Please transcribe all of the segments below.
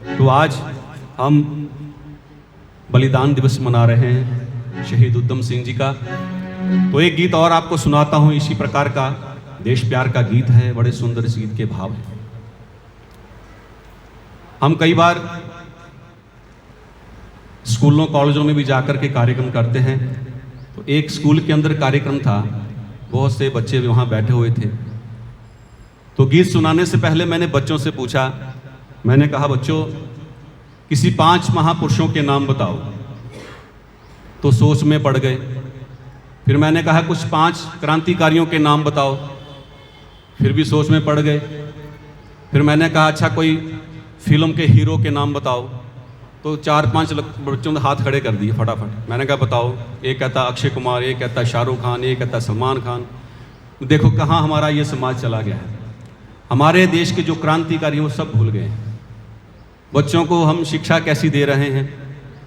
तो आज हम बलिदान दिवस मना रहे हैं शहीद उधम सिंह जी का। तो एक गीत और आपको सुनाता हूं इसी प्रकार का, देश प्यार का गीत है, बड़े सुंदर इस गीत के भाव हैं। हम कई बार स्कूलों कॉलेजों में भी जाकर के कार्यक्रम करते हैं। तो एक स्कूल के अंदर कार्यक्रम था, बहुत से बच्चे भी वहाँ बैठे हुए थे। तो गीत सुनाने से पहले मैंने बच्चों से पूछा, मैंने कहा बच्चों किसी 5 महापुरुषों के नाम बताओ। तो सोच में पड़ गए। फिर मैंने कहा कुछ 5 क्रांतिकारियों के नाम बताओ, फिर भी सोच में पड़ गए। फिर मैंने कहा अच्छा कोई फिल्म के हीरो के नाम बताओ। तो 4-5 बच्चों ने हाथ खड़े कर दिए फटाफट। मैंने कहा बताओ, एक कहता अक्षय कुमार, एक कहता शाहरुख खान, एक कहता सलमान खान। देखो कहाँ हमारा ये समाज चला गया है। हमारे देश के जो क्रांतिकारी वो सब भूल गए हैं। बच्चों को हम शिक्षा कैसी दे रहे हैं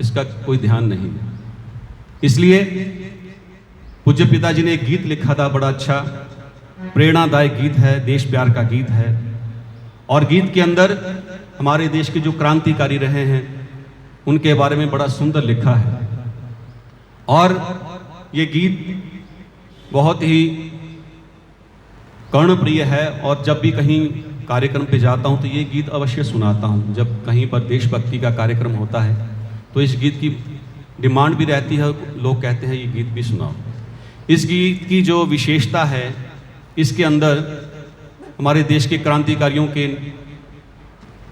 इसका कोई ध्यान नहीं है। इसलिए पूज्य पिताजी ने एक गीत लिखा था, बड़ा अच्छा प्रेरणादायक गीत है, देश प्यार का गीत है। और गीत के अंदर हमारे देश के जो क्रांतिकारी रहे हैं उनके बारे में बड़ा सुंदर लिखा है। और ये गीत बहुत ही कर्णप्रिय है और जब भी कहीं कार्यक्रम पे जाता हूँ तो ये गीत अवश्य सुनाता हूँ। जब कहीं पर देशभक्ति का कार्यक्रम होता है तो इस गीत की डिमांड भी रहती है, लोग कहते हैं ये गीत भी सुनाओ। इस गीत की जो विशेषता है, इसके अंदर हमारे देश के क्रांतिकारियों के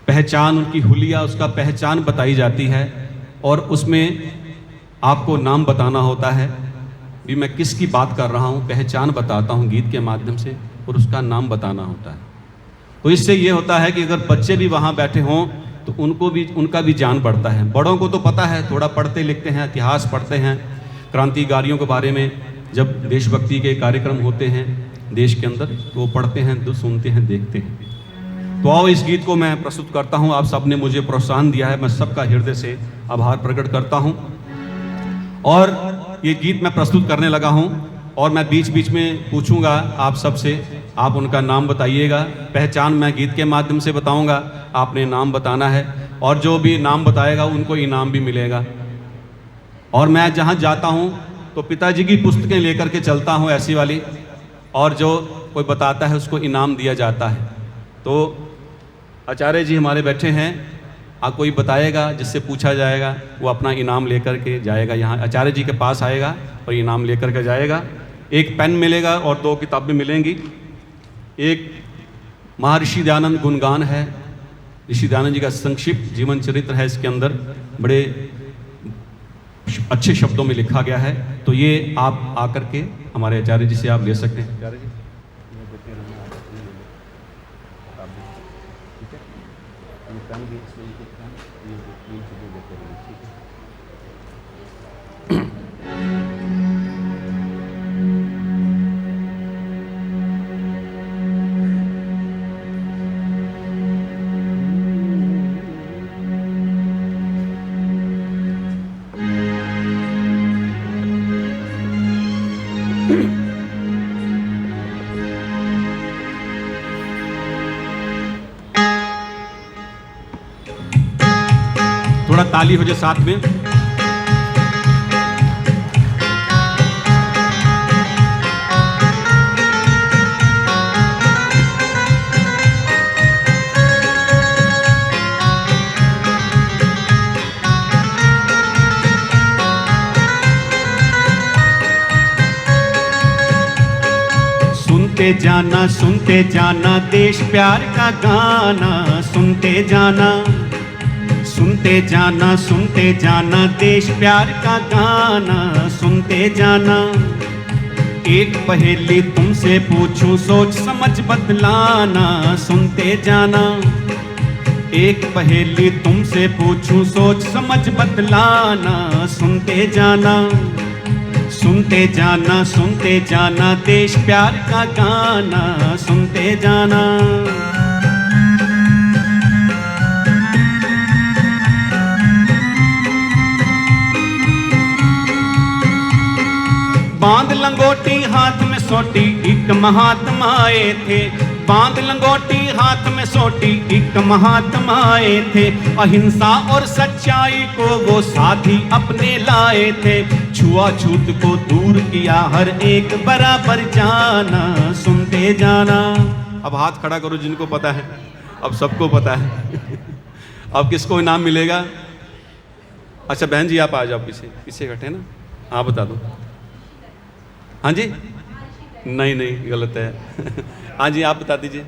पहचान, उनकी हुलिया, उसका पहचान बताई जाती है। और उसमें आपको नाम बताना होता है भी मैं किसकी बात कर रहा हूँ, पहचान बताता हूँ गीत के माध्यम से, और उसका नाम बताना होता है। तो इससे ये होता है कि अगर बच्चे भी वहाँ बैठे हों तो उनका भी जान बढ़ता है। बड़ों को तो पता है, थोड़ा पढ़ते लिखते हैं, इतिहास पढ़ते हैं क्रांतिकारियों के बारे में। जब देशभक्ति के कार्यक्रम होते हैं देश के अंदर तो वो पढ़ते हैं, तो सुनते हैं, देखते हैं। तो आओ इस गीत को मैं प्रस्तुत करता हूँ। आप सबने मुझे प्रोत्साहन दिया है, मैं सबका हृदय से आभार प्रकट करता हूँ। और ये गीत मैं प्रस्तुत करने लगा हूँ और मैं बीच बीच में पूछूंगा आप सबसे, आप उनका नाम बताइएगा। पहचान मैं गीत के माध्यम से बताऊंगा, आपने नाम बताना है। और जो भी नाम बताएगा उनको इनाम भी मिलेगा। और मैं जहाँ जाता हूँ तो पिताजी की पुस्तकें लेकर के चलता हूँ ऐसी वाली, और जो कोई बताता है उसको इनाम दिया जाता है। तो आचार्य जी हमारे बैठे हैं, आप कोई बताएगा जिससे पूछा जाएगा वो अपना इनाम लेकर के जाएगा। यहाँ आचार्य जी के पास आएगा और इनाम लेकर के जाएगा। एक पेन मिलेगा और 2 किताबें मिलेंगी। एक महर्षि दयानंद गुणगान है, ऋषि दयानंद जी का संक्षिप्त जीवन चरित्र है। इसके अंदर बड़े अच्छे शब्दों में लिखा गया है। तो ये आप आकर के हमारे आचार्य जी से आप ले सकते हैं। आचार्य जी थोड़ा ताली हो जाए साथ में। सुनते जाना देश प्यार का गाना, सुनते जाना देश प्यार का गाना, सुनते जाना। एक पहेली तुमसे पूछूं, सोच समझ बतलाना, सुनते जाना। एक पहेली तुमसे पूछूं, सोच समझ बतलाना, सुनते जाना। सुनते जाना देश प्यार का गाना, सुनते जाना। बांध लंगोटी हाथ में सोटी, एक महात्मा आए थे। बांध लंगोटी हाथ में सोटी एक महात्मा आए थे, अहिंसा और सच्चाई को वो साथ ही अपने लाए थे। छुआछूत को दूर किया, हर एक बराबर जाना, सुनते जाना। अब हाथ खड़ा करो जिनको पता है, अब सबको पता है। अब किसको इनाम मिलेगा? अच्छा बहन जी आप आ जाओ, पीछे पीछे बैठे ना, आप बता दो। हाँ जी, नहीं नहीं गलत है। हाँ जी आप बता दीजिए।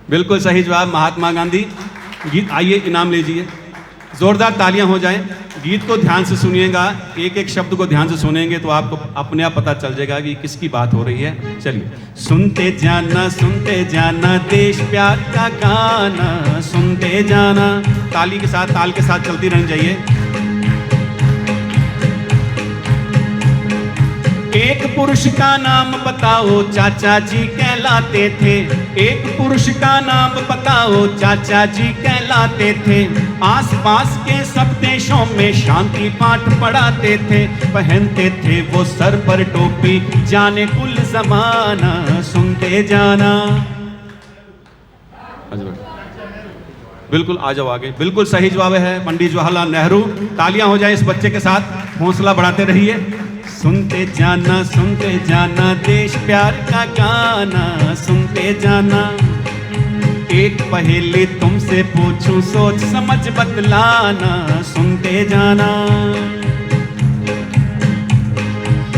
बिल्कुल सही जवाब, महात्मा गांधी। गीत, आइए इनाम लीजिए। जोरदार तालियां हो जाएं। गीत को ध्यान से सुनिएगा, एक एक शब्द को ध्यान से सुनेंगे तो आपको अपने आप पता चल जाएगा कि किसकी बात हो रही है। चलिए। सुनते जाना देश प्यार का गाना, सुनते जाना। ताली के साथ, ताल के साथ चलती रहनी चाहिए। एक पुरुष का नाम बताओ, चाचा जी कहलाते थे। एक पुरुष का नाम बताओ, चाचा जी कहलाते थे। आसपास के सब देशों में शांति पाठ पढ़ाते थे। पहनते थे वो सर पर टोपी, जाने कुल जमाना, सुनते जाना। बिल्कुल आ जाओ आगे। बिल्कुल सही जवाब है पंडित जवाहरलाल नेहरू। तालियां हो जाए इस बच्चे के साथ, हौसला बढ़ाते रहिए। सुनते जाना देश प्यार का गाना, सुनते जाना। एक पहेली तुमसे पूछूं, सोच समझ बतलाना, सुनते जाना।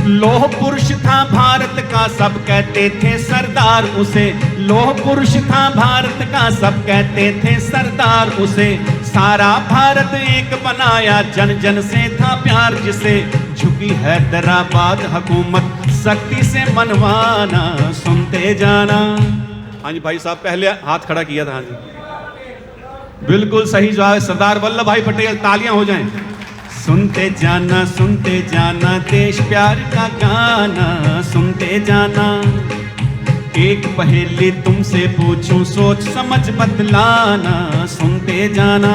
लोह पुरुष था भारत का, सब कहते थे सरदार उसे। लोह पुरुष था भारत का, सब कहते थे सरदार उसे। सारा भारत एक बनाया, जन जन से था प्यार जिसे। झुकी हैदराबाद हुकूमत, सख्ती से मनवाना, सुनते जाना। हाँ जी भाई साहब, पहले हाथ खड़ा किया था। हाँ जी बिल्कुल सही जवाब है सरदार वल्लभ भाई पटेल। तालियां हो जाएं। सुनते जाना देश प्यार का गाना, सुनते जाना। एक पहेली तुमसे पूछूं, सोच समझ बतलाना, सुनते जाना।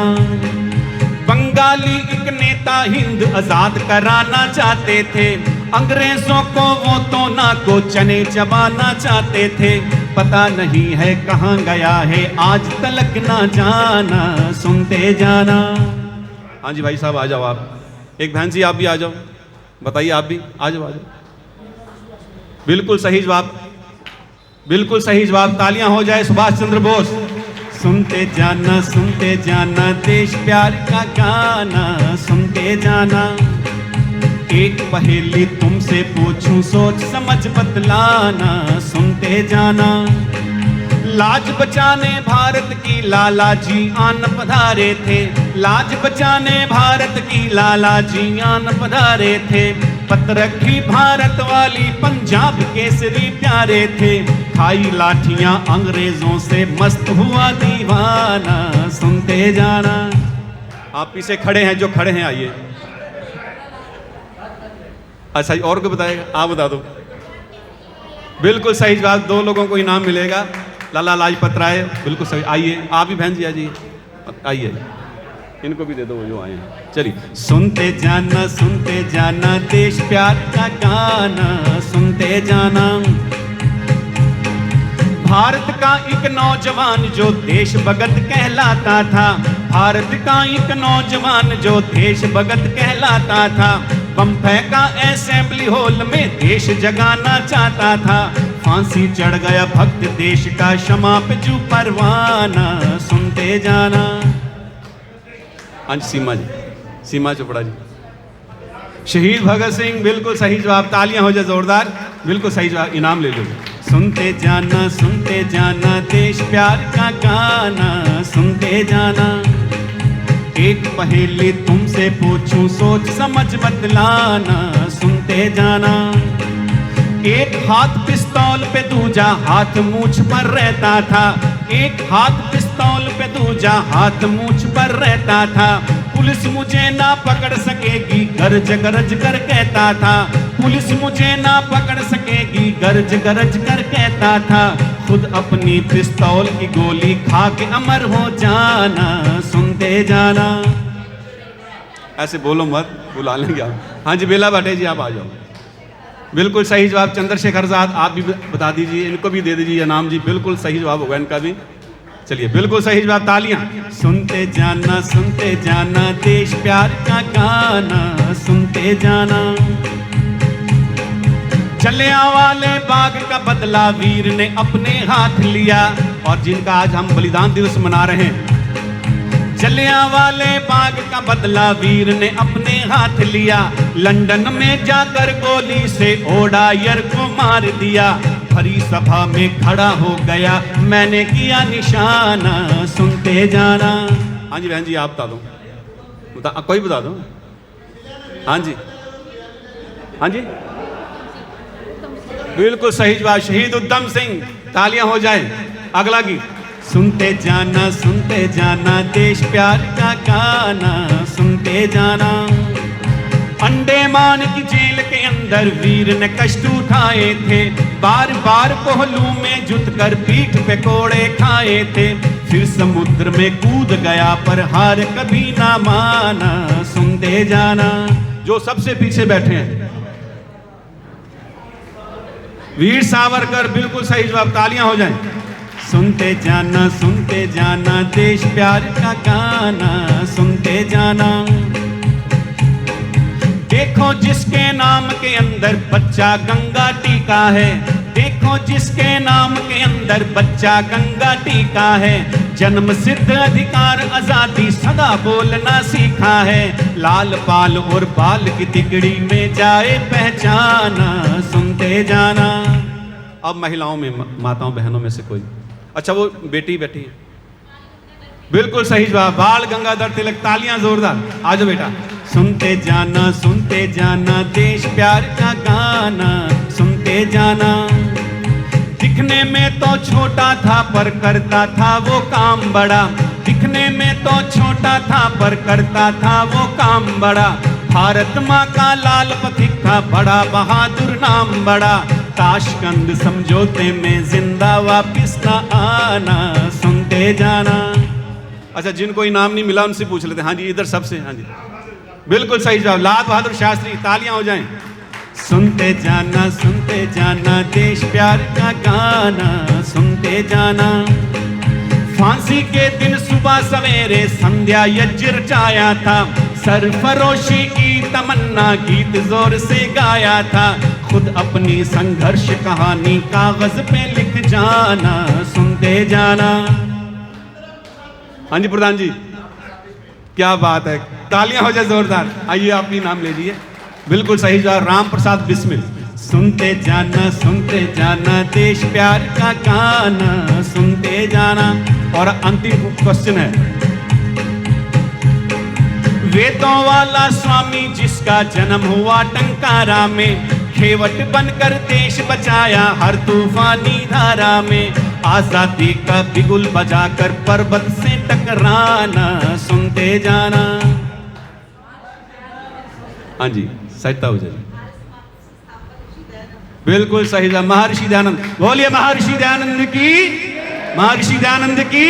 बंगाली एक नेता हिंद आजाद कराना चाहते थे। अंग्रेजों को वो तो ना को चने चबाना चाहते थे। पता नहीं है कहाँ गया है, आज तलक ना जाना, सुनते जाना। हाँ जी भाई साहब आ जाओ आप। एक बहन जी आप भी आ जाओ, बताइए आप भी आ जाओ, आ जाओ। बिल्कुल सही जवाब, बिल्कुल सही जवाब। तालियां हो जाए सुभाष चंद्र बोस। सुनते जाना देश प्यार का गाना, सुनते जाना। एक पहेली तुमसे पूछूं, सोच समझ बतलाना, सुनते जाना। लाज बचाने भारत की लाला जी आन पधारे थे। लाज बचाने भारत की लाला जी आन पधारे थे। पतरखी भारत वाली पंजाब केसरी प्यारे थे। खाई लाठियां अंग्रेजों से, मस्त हुआ दीवाना, सुनते जाना। आप पीछे खड़े हैं, जो खड़े हैं आइए। अच्छा और को बताएगा? आप बता दो। बिल्कुल सही जवाब, 2 लोगों को इनाम मिलेगा। लाला लाजपत राय, बिल्कुल सही। आइए आप भी बहन जी, आइए, इनको भी दे दो जो आए हैं। चलिए। सुनते जाना देश प्यार का गाना, सुनते जाना। भारत का एक नौजवान जो देश भगत कहलाता था। भारत का एक नौजवान जो देश भगत कहलाता था। बम फेंका असेंबली हॉल में, देश जगाना चाहता था। फांसी चढ़ गया भक्त देश का, क्षमा पे जू परवाना, सुनते जाना। सीमा जी, सीमा चोपड़ा जी। शहीद भगत सिंह, बिल्कुल सही जवाब। तालियां हो जाए जोरदार, बिल्कुल सही जवाब। इनाम ले लो। सुनते जाना देश प्यार का गाना, सुनते जाना। एक पहेली तुमसे पूछूं, सोच समझ बतलाना, सुनते जाना। एक हाथ पिस्तौल पे, दूजा हाथ मूछ पर रहता था। एक हाथ पिस्तौल पे, दूजा हाथ मूछ पर रहता था। पुलिस मुझे ना पकड़ सकेगी, गरज गरज कर कहता था। पुलिस मुझे ना पकड़ सकेगी, गरज गरज कर कहता था। खुद अपनी पिस्तौल की गोली खा के अमर हो जाना, सुनते जाना। ऐसे बोलो मत, बुला लेंगे आप। हाँ जी बेला भाटे जी आप आ जाओ। बिल्कुल सही जवाब चंद्रशेखर आजाद। आप भी बता दीजिए, इनको भी दे दीजिए इनाम जी। बिल्कुल सही जवाब होगा इनका भी। चलिए, बिल्कुल सही जवाब, तालियां। सुनते जाना देश प्यार का गाना, सुनते जाना। जलियांवाले बाग का बदला वीर ने अपने हाथ लिया, और जिनका आज हम बलिदान दिवस मना रहे हैं। जलियांवाले बाग का बदला वीर ने अपने हाथ लिया, लंदन में जाकर गोली से ओडायर को मार दिया। भरी सभा में खड़ा हो गया, मैंने किया निशाना, सुनते जाना। हाँ जी बहन जी, आप बता दो, कोई बता दो। हाँ जी, हाँ जी, बिल्कुल सही जवाब, शहीद उधम सिंह। तालियां हो जाए। अगला गीत। सुनते जाना देश प्यार का गाना, सुनते जाना। अंडमान की जेल के अंदर वीर ने कष्ट उठाए थे, बार बार कोहलू में जुटकर पीठ पे कोड़े खाए थे। फिर समुद्र में कूद गया पर हार कभी ना माना, सुनते जाना। जो सबसे पीछे बैठे हैं, वीर सावरकर। बिल्कुल सही जवाब, तालियां हो जाएं। सुनते जाना देश प्यार का गाना, सुनते जाना। देखो जिसके नाम के अंदर बच्चा गंगा टीका है, देखो जिसके नाम के अंदर बच्चा गंगा टीका है। जन्म सिद्ध अधिकार आजादी सदा बोलना सीखा है, लाल पाल और बाल की तिकड़ी में जाए पहचाना, सुनते जाना। अब महिलाओं में, माताओं बहनों में से कोई, अच्छा वो बेटी बैठी है। बिल्कुल सही जवाब, बाल गंगाधर तिलक। तालियां जोरदार। आजो बेटा। सुनते जाना देश प्यार का गाना, सुनते जाना। दिखने में तो छोटा था पर करता था वो काम बड़ा, दिखने में तो छोटा था पर करता था वो काम बड़ा। भारत माँ का लाल पथिक था, बड़ा बहादुर नाम बड़ा। ताशकंद समझौते में जिंदा वापिस ना आना, सुनते जाना। अच्छा, जिनको इनाम नहीं मिला उनसे पूछ लेते हैं। हाँ जी, इधर सबसे। हाँ जी, बिल्कुल सही जवाब, लाल बहादुर शास्त्री। तालियां हो जाएं। सुनते जाना देश प्यार का गाना, सुनते जाना। फांसी के दिन सुबह सवेरे संध्या यज्ञ रचाया था, सरफरोशी की तमन्ना गीत जोर से गाया था। खुद अपनी संघर्ष कहानी कागज पे लिख जाना, सुनते जाना। हाँ जी प्रधान जी, क्या बात है, तालियां हो जाए जोरदार। आइए आप भी नाम ले लीजिए। बिल्कुल सही जवाब, राम प्रसाद बिस्मिल। सुनते जाना देश प्यार का गाना, सुनते जाना। और अंतिम क्वेश्चन है, वेदों वाला स्वामी जिसका जन्म हुआ टंकारा में, खेवट बनकर देश बचाया हर तूफानी धारा में। आजादी का बिगुल बजाकर पर्वत से टकराना, सुनते जाना। हाँ जी, सजता हो जाए। बिल्कुल सही जवाब, महर्षि दयानंद। बोलिए महर्षि दयानंद की, महर्षि दयानंद की।